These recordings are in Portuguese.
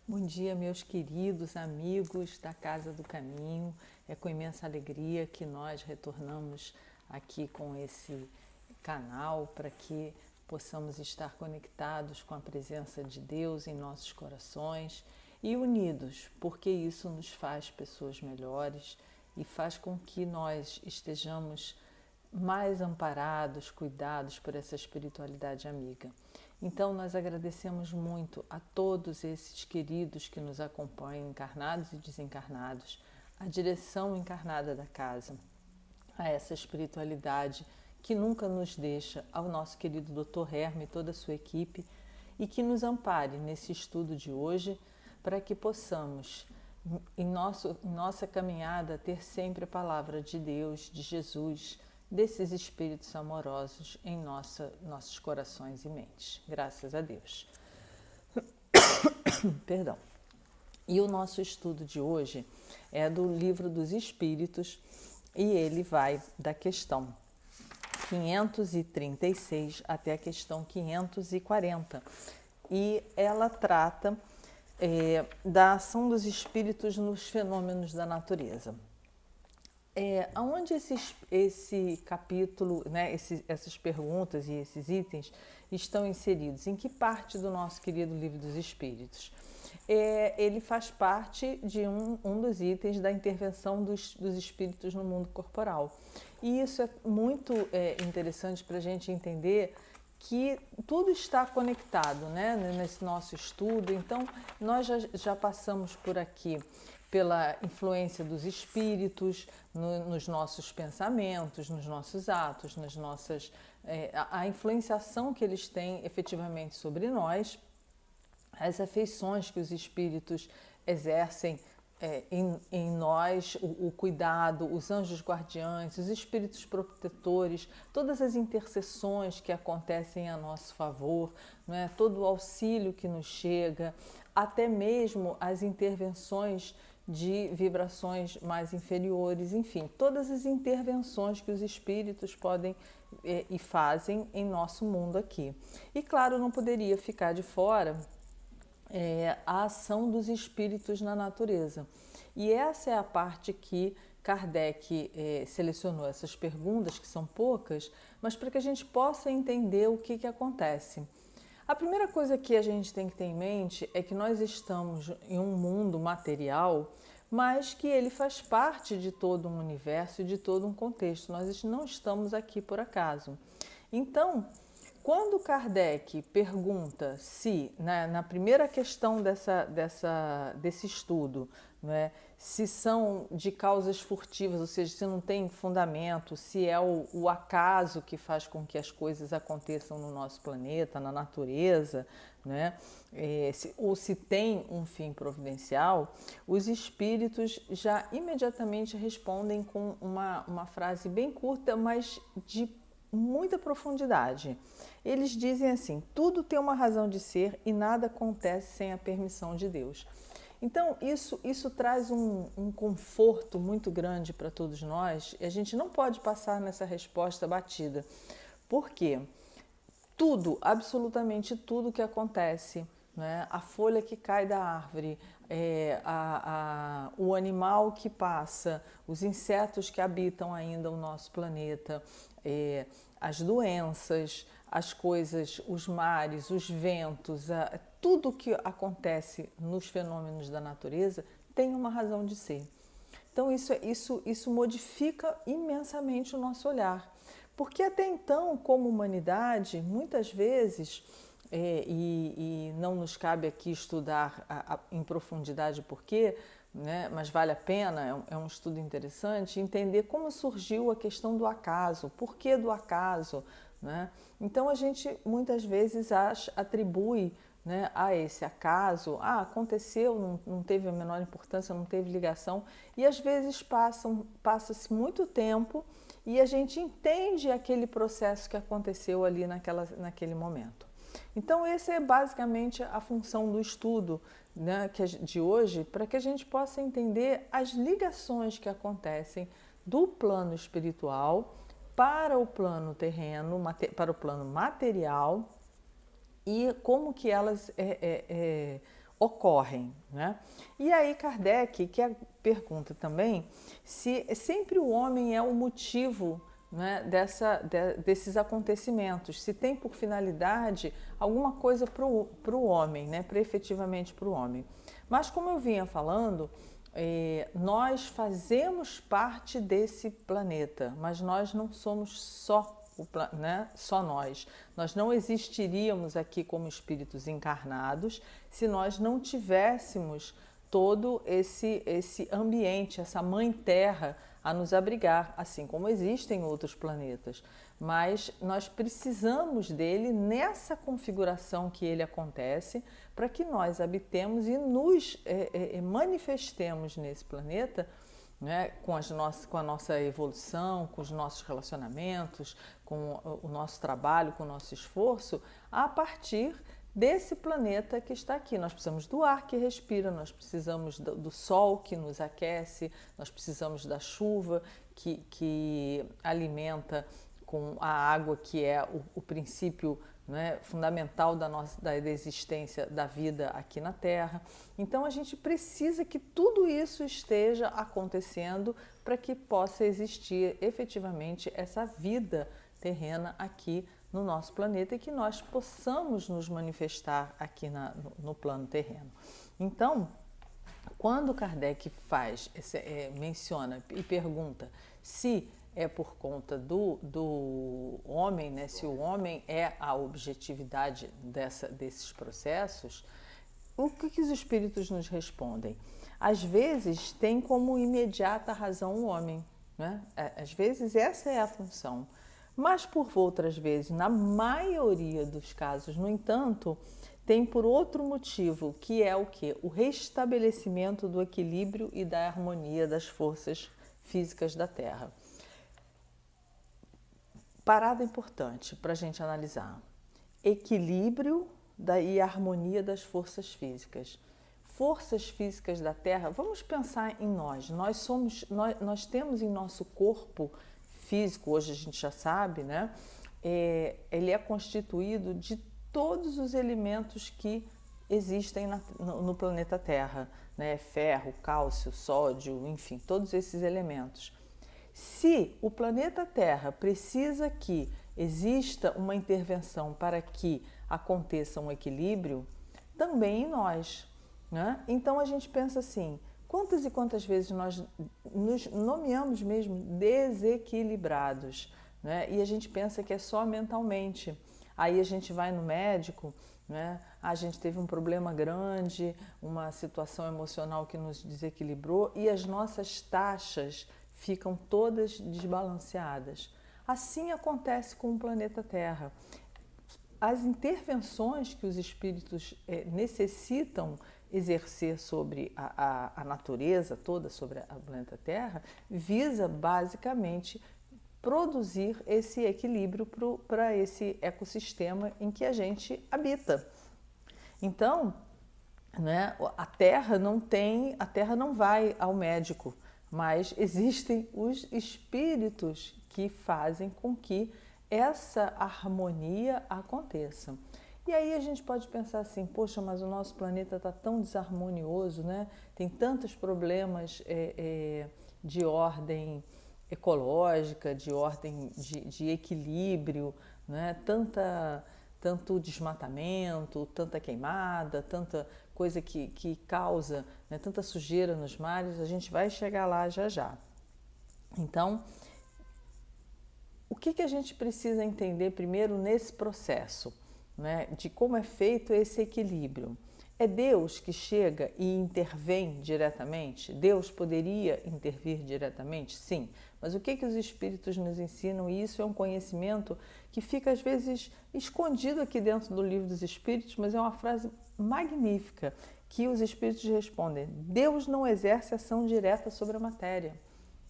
Bom dia, meus queridos amigos da Casa do Caminho. É com imensa alegria que nós retornamos aqui com esse canal para que possamos estar conectados com a presença de Deus em nossos corações e unidos, porque isso nos faz pessoas melhores e faz com que nós estejamos mais amparados, cuidados por essa espiritualidade amiga. Então, nós agradecemos muito a todos esses queridos que nos acompanham, encarnados e desencarnados, a direção encarnada da casa, a essa espiritualidade que nunca nos deixa, ao nosso querido Dr. Herme e toda a sua equipe, e que nos ampare nesse estudo de hoje, para que possamos, em nossa caminhada, ter sempre a palavra de Deus, de Jesus, desses espíritos amorosos em nossos corações e mentes. Graças a Deus. Perdão. E o nosso estudo de hoje é do Livro dos Espíritos e ele vai da questão 536 até a questão 540. E ela trata da ação dos espíritos nos fenômenos da natureza. Aonde esse capítulo, né, essas perguntas e esses itens estão inseridos? Em que parte do nosso querido Livro dos Espíritos? Ele faz parte de um dos itens da intervenção dos espíritos no mundo corporal. E isso é muito interessante para a gente entender que tudo está conectado, né, nesse nosso estudo. Então, nós já passamos por aqui pela influência dos espíritos nos nossos pensamentos, nos nossos atos, a influenciação que eles têm efetivamente sobre nós, as afeições que os espíritos exercem em nós, o cuidado, os anjos guardiães, os espíritos protetores, todas as intercessões que acontecem a nosso favor, né? Todo o auxílio que nos chega, até mesmo as intervenções de vibrações mais inferiores, enfim, todas as intervenções que os espíritos podem e fazem em nosso mundo aqui. E claro, não poderia ficar de fora a ação dos espíritos na natureza. E essa é a parte que Kardec selecionou essas perguntas, que são poucas, mas para que a gente possa entender o que acontece. A primeira coisa que a gente tem que ter em mente é que nós estamos em um mundo material, mas que ele faz parte de todo um universo e de todo um contexto. Nós não estamos aqui por acaso. Então, quando Kardec pergunta se, na primeira questão desse estudo, né, se são de causas furtivas, ou seja, se não tem fundamento, se é o acaso que faz com que as coisas aconteçam no nosso planeta, na natureza, né, ou se tem um fim providencial, os espíritos já imediatamente respondem com uma frase bem curta, mas de muita profundidade. Eles dizem assim: tudo tem uma razão de ser e nada acontece sem a permissão de Deus. Então, isso traz um conforto muito grande para todos nós, e a gente não pode passar nessa resposta batida. Por quê? Tudo, absolutamente tudo que acontece, né? A folha que cai da árvore, o animal que passa, os insetos que habitam ainda o nosso planeta, as doenças, as coisas, os mares, os ventos, tudo que acontece nos fenômenos da natureza tem uma razão de ser. Então isso modifica imensamente o nosso olhar. Porque até então, como humanidade, muitas vezes, e não nos cabe aqui estudar em profundidade por quê, né, mas vale a pena, é um estudo interessante, entender como surgiu a questão do acaso, por que do acaso, né? Então a gente muitas vezes atribui, né, a esse acaso, aconteceu, não teve a menor importância, não teve ligação, e às vezes passa-se muito tempo e a gente entende aquele processo que aconteceu ali naquele momento. Então, essa é basicamente a função do estudo, né, de hoje, para que a gente possa entender as ligações que acontecem do plano espiritual para o plano terreno, para o plano material, e como que elas ocorrem, né? E aí Kardec que pergunta também se sempre o homem é o motivo, né, desses acontecimentos, se tem por finalidade alguma coisa para o homem, né, efetivamente para o homem. Mas como eu vinha falando, nós fazemos parte desse planeta, mas nós não somos só nós. Nós não existiríamos aqui como espíritos encarnados se nós não tivéssemos todo esse ambiente, essa mãe terra a nos abrigar, assim como existem outros planetas. Mas nós precisamos dele nessa configuração que ele acontece para que nós habitemos e nos manifestemos nesse planeta, né, com a nossa evolução, com os nossos relacionamentos, com o nosso trabalho, com o nosso esforço, a partir desse planeta que está aqui. Nós precisamos do ar que respira, nós precisamos do sol que nos aquece, nós precisamos da chuva que alimenta com a água, que é o princípio, né, fundamental da existência da vida aqui na Terra. Então a gente precisa que tudo isso esteja acontecendo para que possa existir efetivamente essa vida terrena aqui no nosso planeta e que nós possamos nos manifestar aqui no plano terreno. Então, quando Kardec menciona e pergunta se é por conta do homem, né, se o homem é a objetividade desses processos, o que os espíritos nos respondem? Às vezes tem como imediata razão o homem, né? Às vezes essa é a função, mas por outras vezes, na maioria dos casos, no entanto, tem por outro motivo, que é o quê? O restabelecimento do equilíbrio e da harmonia das forças físicas da Terra. Parada importante para a gente analisar: equilíbrio e harmonia das forças físicas. Forças físicas da Terra, vamos pensar em nós. Nós temos em nosso corpo físico, hoje a gente já sabe, né? Ele é constituído de todos os elementos que existem no planeta Terra, né? Ferro, cálcio, sódio, enfim, todos esses elementos. Se o planeta Terra precisa que exista uma intervenção para que aconteça um equilíbrio, também em nós, né? Então a gente pensa assim: quantas e quantas vezes nós nos nomeamos mesmo desequilibrados, né? E a gente pensa que é só mentalmente. Aí a gente vai no médico, né? A gente teve um problema grande, uma situação emocional que nos desequilibrou e as nossas taxas ficam todas desbalanceadas. Assim acontece com o planeta Terra. As intervenções que os espíritos necessitam exercer sobre a natureza toda, sobre o planeta Terra, visa basicamente produzir esse equilíbrio para esse ecossistema em que a gente habita. Então, né, a Terra não vai ao médico, mas existem os espíritos que fazem com que essa harmonia aconteça. E aí a gente pode pensar assim: poxa, mas o nosso planeta está tão desarmonioso, né? Tem tantos problemas de ordem ecológica, de ordem de equilíbrio, né? Tanto desmatamento, tanta queimada, tanta coisa que causa, né, tanta sujeira nos mares. A gente vai chegar lá já já. Então, o que a gente precisa entender primeiro nesse processo, né, de como é feito esse equilíbrio? É Deus que chega e intervém diretamente? Deus poderia intervir diretamente? Sim. Mas o que os espíritos nos ensinam? E isso é um conhecimento que fica às vezes escondido aqui dentro do Livro dos Espíritos, mas é uma frase magnífica que os espíritos respondem: Deus não exerce ação direta sobre a matéria.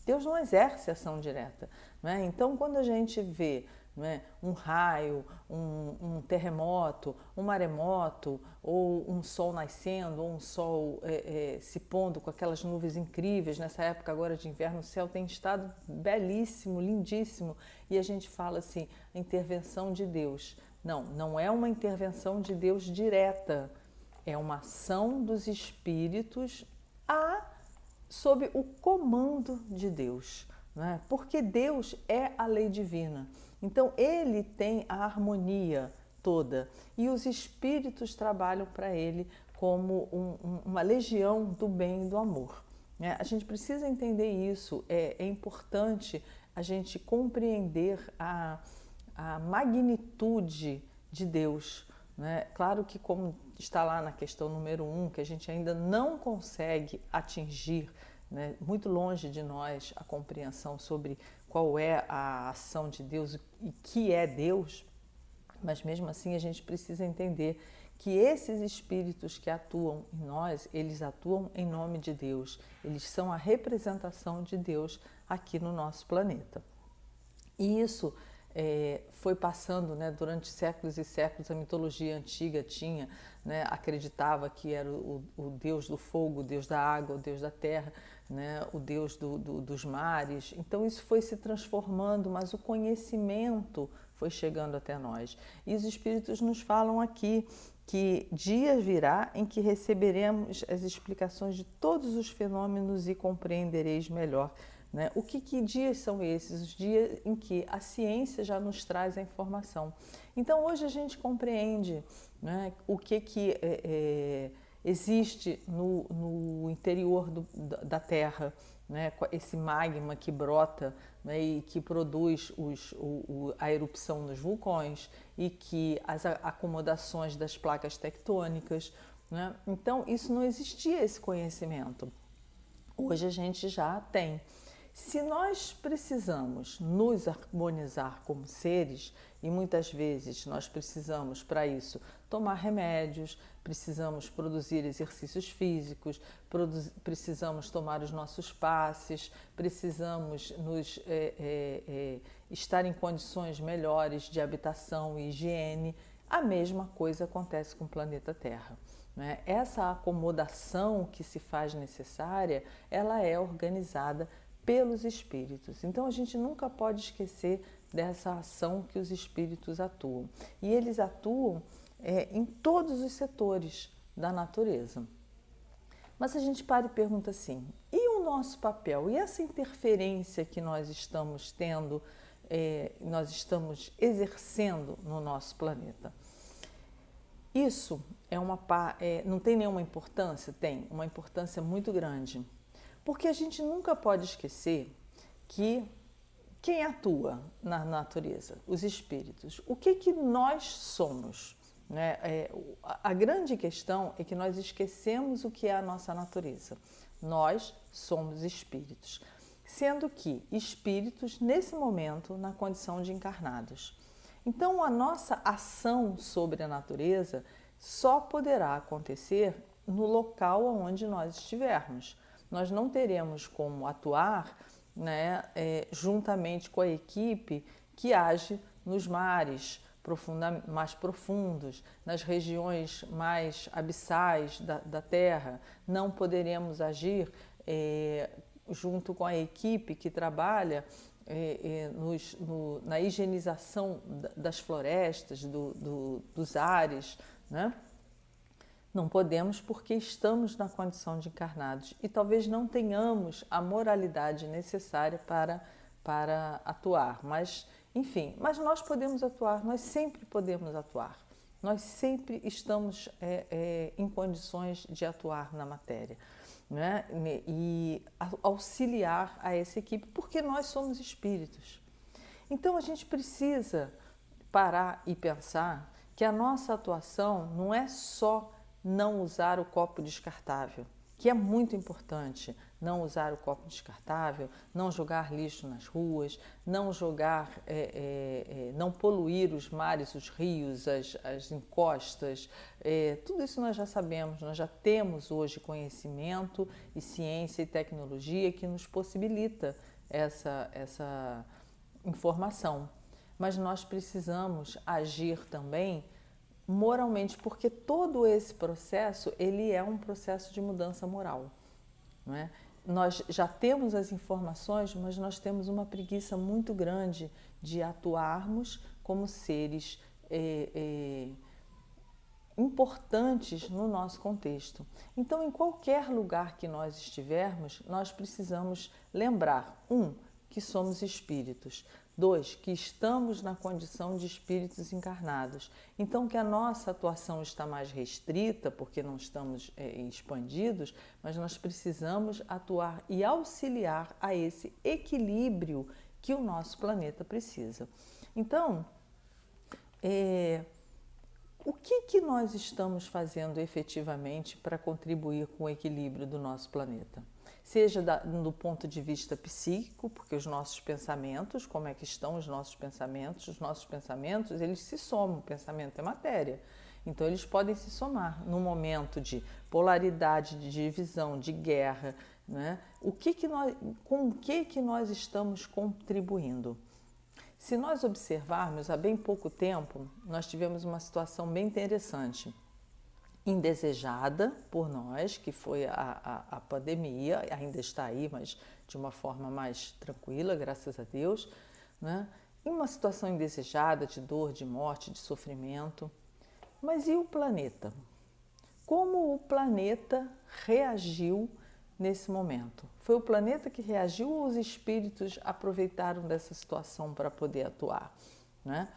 Deus não exerce ação direta, né? Então, quando a gente vê, né, um raio, um terremoto, um maremoto, ou um sol nascendo, ou um sol se pondo com aquelas nuvens incríveis, nessa época agora de inverno, o céu tem estado belíssimo, lindíssimo, e a gente fala assim: a intervenção de Deus. Não é uma intervenção de Deus direta, é uma ação dos espíritos sob o comando de Deus, né? Porque Deus é a lei divina. Então ele tem a harmonia toda e os espíritos trabalham para ele como uma legião do bem e do amor, né? A gente precisa entender isso, é importante a gente compreender a magnitude de Deus, né? Claro que, como está lá na questão número 1, que a gente ainda não consegue atingir, né, muito longe de nós a compreensão sobre qual é a ação de Deus e que é Deus, mas mesmo assim a gente precisa entender que esses espíritos que atuam em nós, eles atuam em nome de Deus, eles são a representação de Deus aqui no nosso planeta. E isso foi passando, né, durante séculos e séculos. A mitologia antiga tinha, né, acreditava que era o deus do fogo, o deus da água, o deus da terra, né, o deus dos mares. Então isso foi se transformando, mas o conhecimento foi chegando até nós. E os espíritos nos falam aqui que dia virá em que receberemos as explicações de todos os fenômenos e compreendereis melhor. Né? Que dias são esses? Os dias em que a ciência já nos traz a informação. Então, hoje a gente compreende, né, o que existe no interior da Terra, né, esse magma que brota, né, e que produz a erupção dos vulcões e que as acomodações das placas tectônicas. Né? Então, isso não existia, esse conhecimento. Hoje a gente já tem. Se nós precisamos nos harmonizar como seres, e muitas vezes nós precisamos para isso tomar remédios, precisamos produzir exercícios físicos, precisamos tomar os nossos passes, precisamos estar em condições melhores de habitação e higiene, a mesma coisa acontece com o planeta Terra. Né? Essa acomodação que se faz necessária, ela é organizada pelos espíritos. Então a gente nunca pode esquecer dessa ação que os espíritos atuam. E eles atuam em todos os setores da natureza. Mas a gente para e pergunta assim, e o nosso papel? E essa interferência que nós estamos tendo, nós estamos exercendo no nosso planeta? Isso não tem nenhuma importância? Tem uma importância muito grande. Porque a gente nunca pode esquecer que quem atua na natureza? Os espíritos. O que nós somos? Né? A grande questão é que nós esquecemos o que é a nossa natureza. Nós somos espíritos. Sendo que espíritos, nesse momento, na condição de encarnados. Então, a nossa ação sobre a natureza só poderá acontecer no local onde nós estivermos. Nós não teremos como atuar, né, juntamente com a equipe que age nos mares mais profundos, nas regiões mais abissais da Terra. Não poderemos agir junto com a equipe que trabalha na higienização das florestas, dos ares, né? Não podemos porque estamos na condição de encarnados e talvez não tenhamos a moralidade necessária para atuar. Mas, enfim, mas nós podemos atuar, nós sempre podemos atuar. Nós sempre estamos em condições de atuar na matéria, né? E auxiliar a essa equipe, porque nós somos espíritos. Então a gente precisa parar e pensar que a nossa atuação não é só não usar o copo descartável, que é muito importante. Não usar o copo descartável, não jogar lixo nas ruas, não poluir os mares, os rios, as encostas. Tudo isso nós já sabemos, nós já temos hoje conhecimento e ciência e tecnologia que nos possibilita essa informação. Mas nós precisamos agir também moralmente, porque todo esse processo, ele é um processo de mudança moral, não é? Nós já temos as informações, mas nós temos uma preguiça muito grande de atuarmos como seres importantes no nosso contexto. Então, em qualquer lugar que nós estivermos, nós precisamos lembrar, que somos espíritos. 2, que estamos na condição de espíritos encarnados. Então, que a nossa atuação está mais restrita, porque não estamos expandidos, mas nós precisamos atuar e auxiliar a esse equilíbrio que o nosso planeta precisa. Então, o que nós estamos fazendo efetivamente para contribuir com o equilíbrio do nosso planeta? Seja do ponto de vista psíquico, porque os nossos pensamentos, como é que estão os nossos pensamentos? Os nossos pensamentos, eles se somam, o pensamento é matéria. Então, eles podem se somar num momento de polaridade, de divisão, de guerra, né? Com o que nós estamos contribuindo? Se nós observarmos, há bem pouco tempo, nós tivemos uma situação bem interessante, indesejada por nós, que foi a pandemia, ainda está aí, mas de uma forma mais tranquila, graças a Deus, né? Em uma situação indesejada de dor, de morte, de sofrimento. Mas e o planeta? Como o planeta reagiu nesse momento? Foi o planeta que reagiu ou os espíritos aproveitaram dessa situação para poder atuar, né?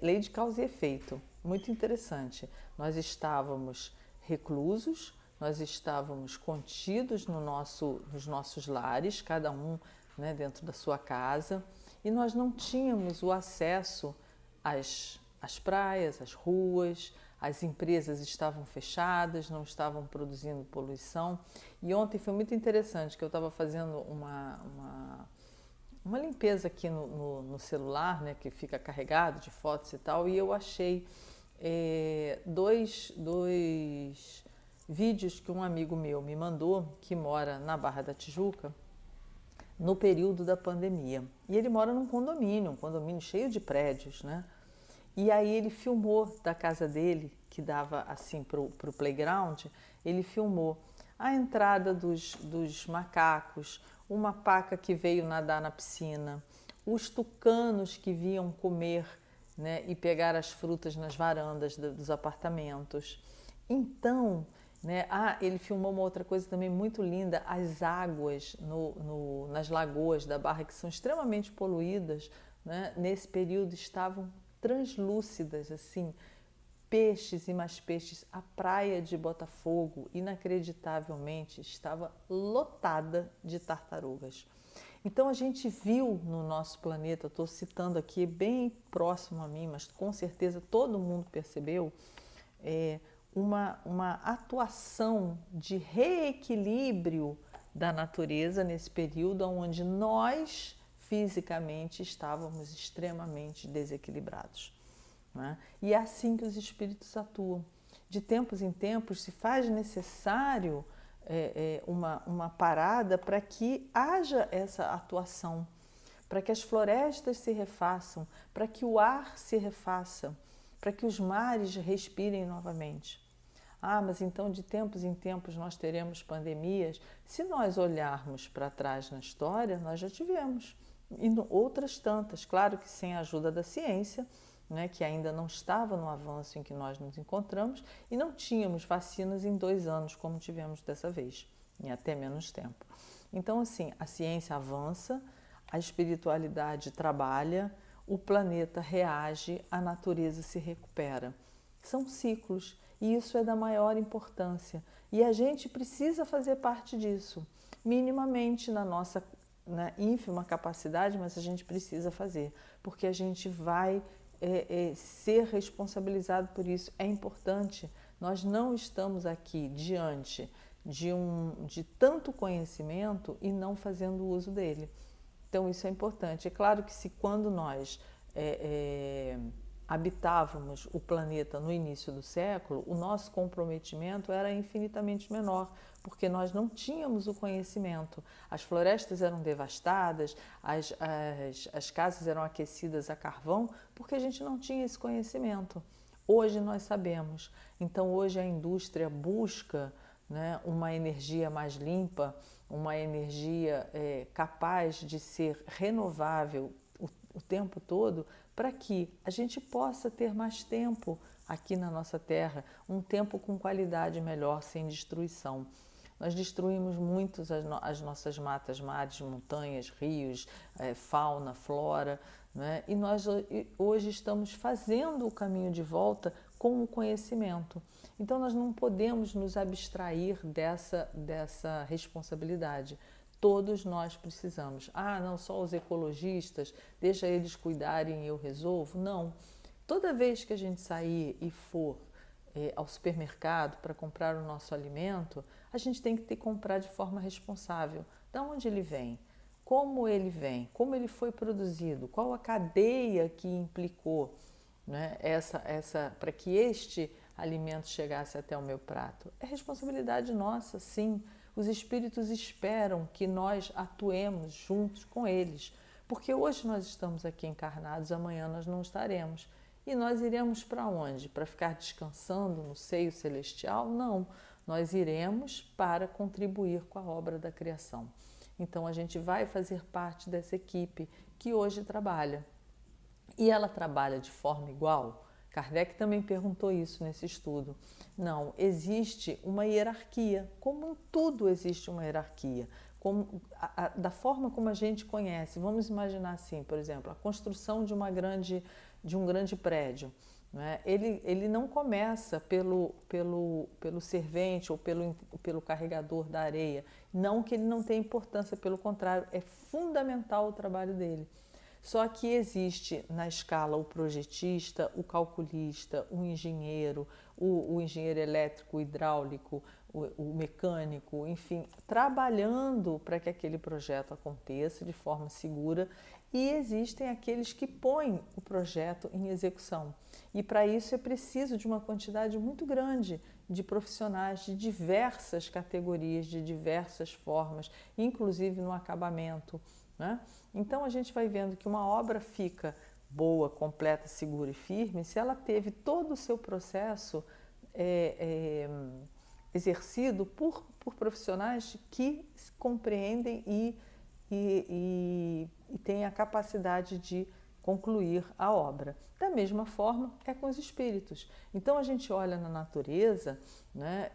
Lei de causa e efeito, muito interessante. Nós estávamos reclusos, nós estávamos contidos nos nossos lares, cada um, né, dentro da sua casa, e nós não tínhamos o acesso às praias, às ruas, as empresas estavam fechadas, não estavam produzindo poluição. E ontem foi muito interessante que eu estava fazendo uma limpeza aqui no celular, né, que fica carregado de fotos e tal, e eu achei dois vídeos que um amigo meu me mandou, que mora na Barra da Tijuca, no período da pandemia. E ele mora num condomínio, um condomínio cheio de prédios, né? E aí ele filmou da casa dele, que dava assim para o playground, ele filmou a entrada dos macacos, uma paca que veio nadar na piscina, os tucanos que vinham comer, né, e pegar as frutas nas varandas dos apartamentos. Então, né, ele filmou uma outra coisa também muito linda, as águas nas lagoas da Barra, que são extremamente poluídas, né, nesse período estavam translúcidas, assim, peixes e mais peixes. A praia de Botafogo, inacreditavelmente, estava lotada de tartarugas. Então a gente viu no nosso planeta, estou citando aqui bem próximo a mim, mas com certeza todo mundo percebeu, uma atuação de reequilíbrio da natureza nesse período onde nós fisicamente estávamos extremamente desequilibrados, né? E é assim que os espíritos atuam. De tempos em tempos se faz necessário uma parada para que haja essa atuação, para que as florestas se refaçam, para que o ar se refaça, para que os mares respirem novamente. Mas então de tempos em tempos nós teremos pandemias. Se nós olharmos para trás na história, nós já tivemos. E outras tantas, claro que sem a ajuda da ciência, né, que ainda não estava no avanço em que nós nos encontramos, e não tínhamos vacinas em 2 anos, como tivemos dessa vez, em até menos tempo. Então, assim, a ciência avança, a espiritualidade trabalha, o planeta reage, a natureza se recupera. São ciclos, e isso é da maior importância. E a gente precisa fazer parte disso, minimamente na nossa ínfima capacidade, mas a gente precisa fazer, porque a gente vai ser responsabilizado por isso. É importante, nós não estamos aqui diante de tanto conhecimento e não fazendo uso dele. Então isso é importante. É claro que se quando nós habitávamos o planeta no início do século, o nosso comprometimento era infinitamente menor, porque nós não tínhamos o conhecimento. As florestas eram devastadas, as casas eram aquecidas a carvão, porque a gente não tinha esse conhecimento. Hoje nós sabemos. Então hoje a indústria busca, né, uma energia mais limpa, uma energia capaz de ser renovável o tempo todo, para que a gente possa ter mais tempo aqui na nossa terra um tempo com qualidade melhor, sem destruição. Nós destruímos muito as nossas matas, mares, montanhas, rios, fauna, flora, né? E nós hoje estamos fazendo o caminho de volta com o conhecimento. Então nós não podemos nos abstrair dessa responsabilidade. Todos nós precisamos. Ah, não só os ecologistas, deixa eles cuidarem e eu resolvo. Não. Toda vez que a gente sair e for ao supermercado para comprar o nosso alimento, a gente tem que comprar de forma responsável. De onde ele vem? Como ele foi produzido? Qual a cadeia que implicou, né, para que este alimento chegasse até o meu prato? É responsabilidade nossa, sim. Os espíritos esperam que nós atuemos juntos com eles, porque hoje nós estamos aqui encarnados, amanhã nós não estaremos. E nós iremos para onde? Para ficar descansando no seio celestial? Não, nós iremos para contribuir com a obra da criação. Então a gente vai fazer parte dessa equipe que hoje trabalha. E ela trabalha de forma igual? Kardec também perguntou isso nesse estudo. Não, existe uma hierarquia, como em tudo existe uma hierarquia. Da forma como a gente conhece, vamos imaginar assim, por exemplo, a construção de um grande prédio. Né? Ele não começa pelo servente ou pelo carregador da areia. Não que ele não tenha importância, pelo contrário, é fundamental o trabalho dele. Só que existe na escala o projetista, o calculista, o engenheiro elétrico, o hidráulico, o mecânico, enfim, trabalhando para que aquele projeto aconteça de forma segura, e existem aqueles que põem o projeto em execução. E para isso é preciso de uma quantidade muito grande de profissionais de diversas categorias, de diversas formas, inclusive no acabamento, né? Então a gente vai vendo que uma obra fica boa, completa, segura e firme se ela teve todo o seu processo exercido por profissionais que compreendem e têm a capacidade de concluir a obra. Da mesma forma é com os espíritos. Então a gente olha na natureza, né,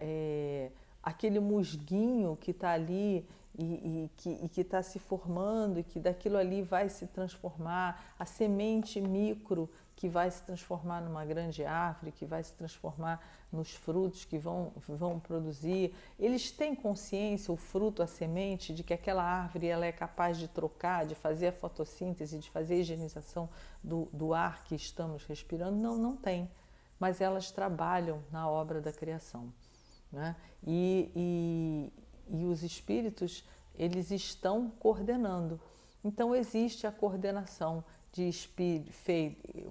aquele musguinho que está ali e que está se formando e que daquilo ali vai se transformar, a semente micro que vai se transformar numa grande árvore, que vai se transformar nos frutos que vão produzir. Eles têm consciência, o fruto, a semente, de que aquela árvore ela é capaz de trocar, de fazer a fotossíntese, de fazer a higienização do ar que estamos respirando? Não, não tem. Mas elas trabalham na obra da criação, né? E os espíritos, eles estão coordenando. Então existe a coordenação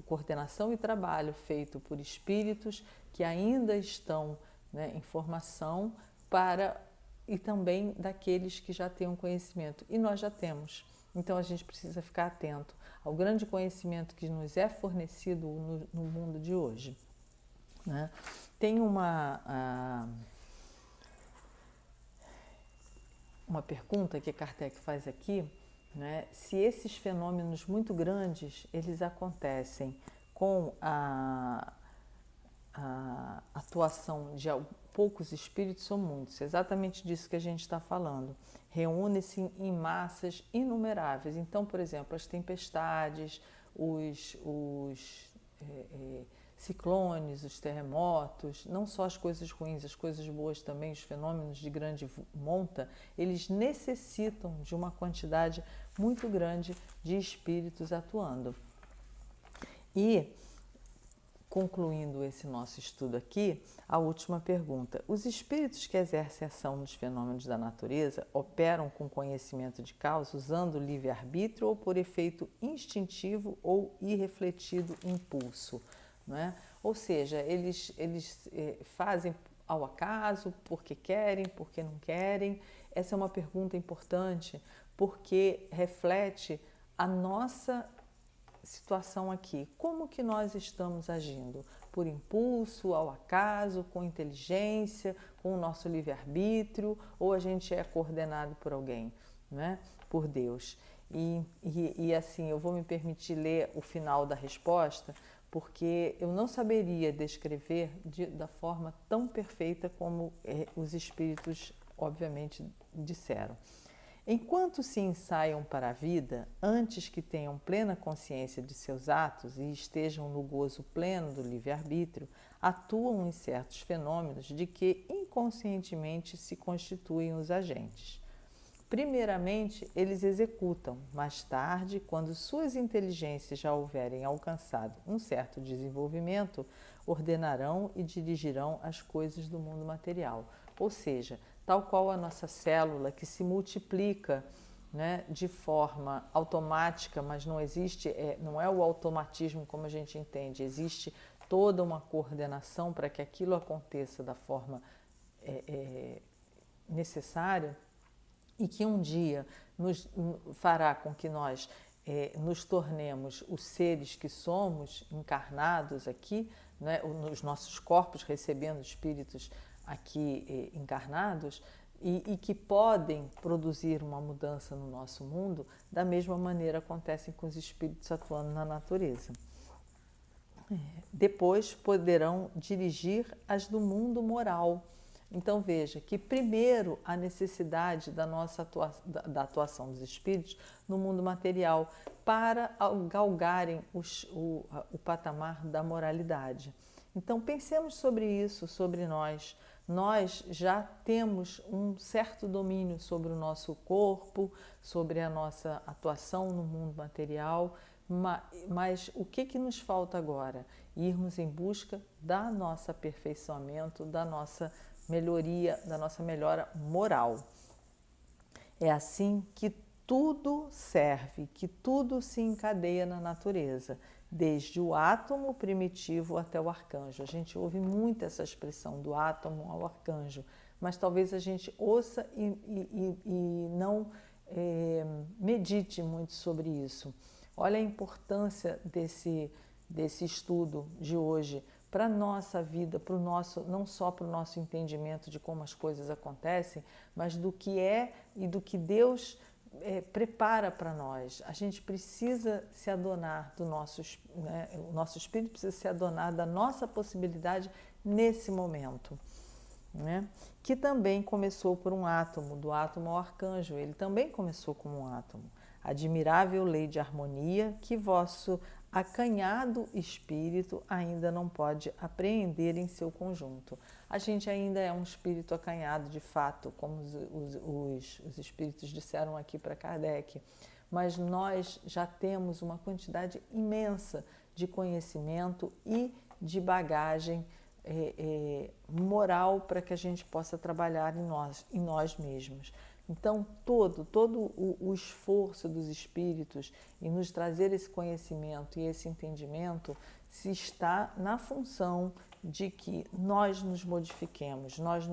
coordenação e trabalho feito por espíritos que ainda estão, né, em formação, e também daqueles que já têm um conhecimento. E nós já temos. Então a gente precisa ficar atento ao grande conhecimento que nos é fornecido no mundo de hoje, né? Tem uma pergunta que Kardec faz aqui, né? Se esses fenômenos muito grandes eles acontecem com a atuação de poucos espíritos ou muitos, exatamente disso que a gente está falando, reúne-se em massas inumeráveis. Então, por exemplo, as tempestades, os ciclones, os terremotos, não só as coisas ruins, as coisas boas também, os fenômenos de grande monta, eles necessitam de uma quantidade muito grande de espíritos atuando. E, concluindo esse nosso estudo aqui, a última pergunta. Os espíritos que exercem ação nos fenômenos da natureza operam com conhecimento de causa, usando livre-arbítrio ou por efeito instintivo ou irrefletido impulso? Não é? Ou seja, eles fazem ao acaso, porque querem, porque não querem? Essa é uma pergunta importante, porque reflete a nossa situação aqui. Como que nós estamos agindo? Por impulso, ao acaso, com inteligência, com o nosso livre-arbítrio, ou a gente é coordenado por alguém, né? Por Deus? E assim, eu vou me permitir ler o final da resposta, porque eu não saberia descrever da forma tão perfeita como os espíritos, obviamente, disseram. Enquanto se ensaiam para a vida, antes que tenham plena consciência de seus atos e estejam no gozo pleno do livre-arbítrio, atuam em certos fenômenos de que inconscientemente se constituem os agentes. Primeiramente, eles executam, mais tarde, quando suas inteligências já houverem alcançado um certo desenvolvimento, ordenarão e dirigirão as coisas do mundo material. Ou seja, tal qual a nossa célula que se multiplica, né, de forma automática, mas não existe, não é o automatismo como a gente entende, existe toda uma coordenação para que aquilo aconteça da forma necessária, e que um dia fará com que nós nos tornemos os seres que somos, encarnados aqui, né, nos nossos corpos, recebendo espíritos aqui encarnados, e que podem produzir uma mudança no nosso mundo, da mesma maneira acontecem com os espíritos atuando na natureza. Depois poderão dirigir as do mundo moral. Então veja que primeiro a necessidade da atuação dos espíritos no mundo material para galgarem o patamar da moralidade. Então pensemos sobre isso, sobre nós. Nós já temos um certo domínio sobre o nosso corpo, sobre a nossa atuação no mundo material, mas o que nos falta agora? Irmos em busca da nosso aperfeiçoamento, da nossa melhoria, da nossa melhora moral. É assim que tudo serve, que tudo se encadeia na natureza, desde o átomo primitivo até o arcanjo. A gente ouve muito essa expressão do átomo ao arcanjo, mas talvez a gente ouça e não medite muito sobre isso. Olha a importância desse estudo de hoje para a nossa vida, para o nosso, não só para o nosso entendimento de como as coisas acontecem, mas do que é e do que Deus prepara para nós. A gente precisa se adonar do nosso, né, o nosso espírito precisa se adonar da nossa possibilidade nesse momento, né? Que também começou por um átomo, do átomo ao arcanjo, ele também começou como um átomo. Admirável lei de harmonia que vosso acanhado espírito ainda não pode apreender em seu conjunto. A gente ainda é um espírito acanhado de fato, como os espíritos disseram aqui para Kardec, mas nós já temos uma quantidade imensa de conhecimento e de bagagem moral para que a gente possa trabalhar em nós mesmos. Então, todo o esforço dos espíritos em nos trazer esse conhecimento e esse entendimento se está na função de que nós nos modifiquemos, nós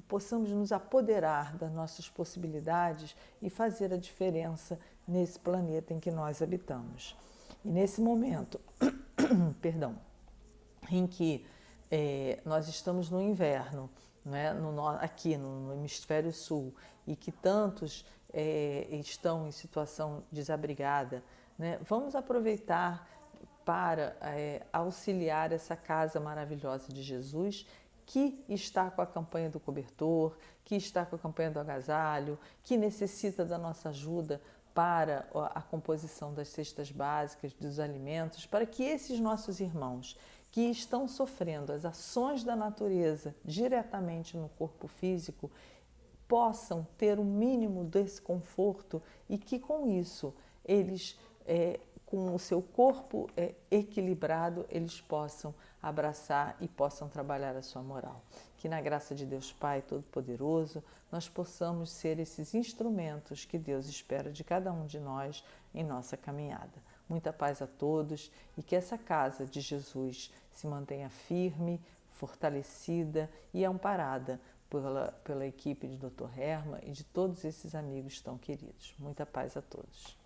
possamos nos apoderar das nossas possibilidades e fazer a diferença nesse planeta em que nós habitamos. E nesse momento, perdão, em que nós estamos no inverno, né, aqui no hemisfério sul, e que tantos estão em situação desabrigada, né, vamos aproveitar para auxiliar essa casa maravilhosa de Jesus, que está com a campanha do cobertor, que está com a campanha do agasalho, que necessita da nossa ajuda para a composição das cestas básicas, dos alimentos, para que esses nossos irmãos que estão sofrendo as ações da natureza diretamente no corpo físico possam ter o mínimo desse conforto e que com isso eles, com o seu corpo equilibrado, eles possam abraçar e possam trabalhar a sua moral. Que na graça de Deus Pai Todo-Poderoso nós possamos ser esses instrumentos que Deus espera de cada um de nós em nossa caminhada. Muita paz a todos e que essa casa de Jesus se mantenha firme, fortalecida e amparada pela equipe de Dr. Herma e de todos esses amigos tão queridos. Muita paz a todos.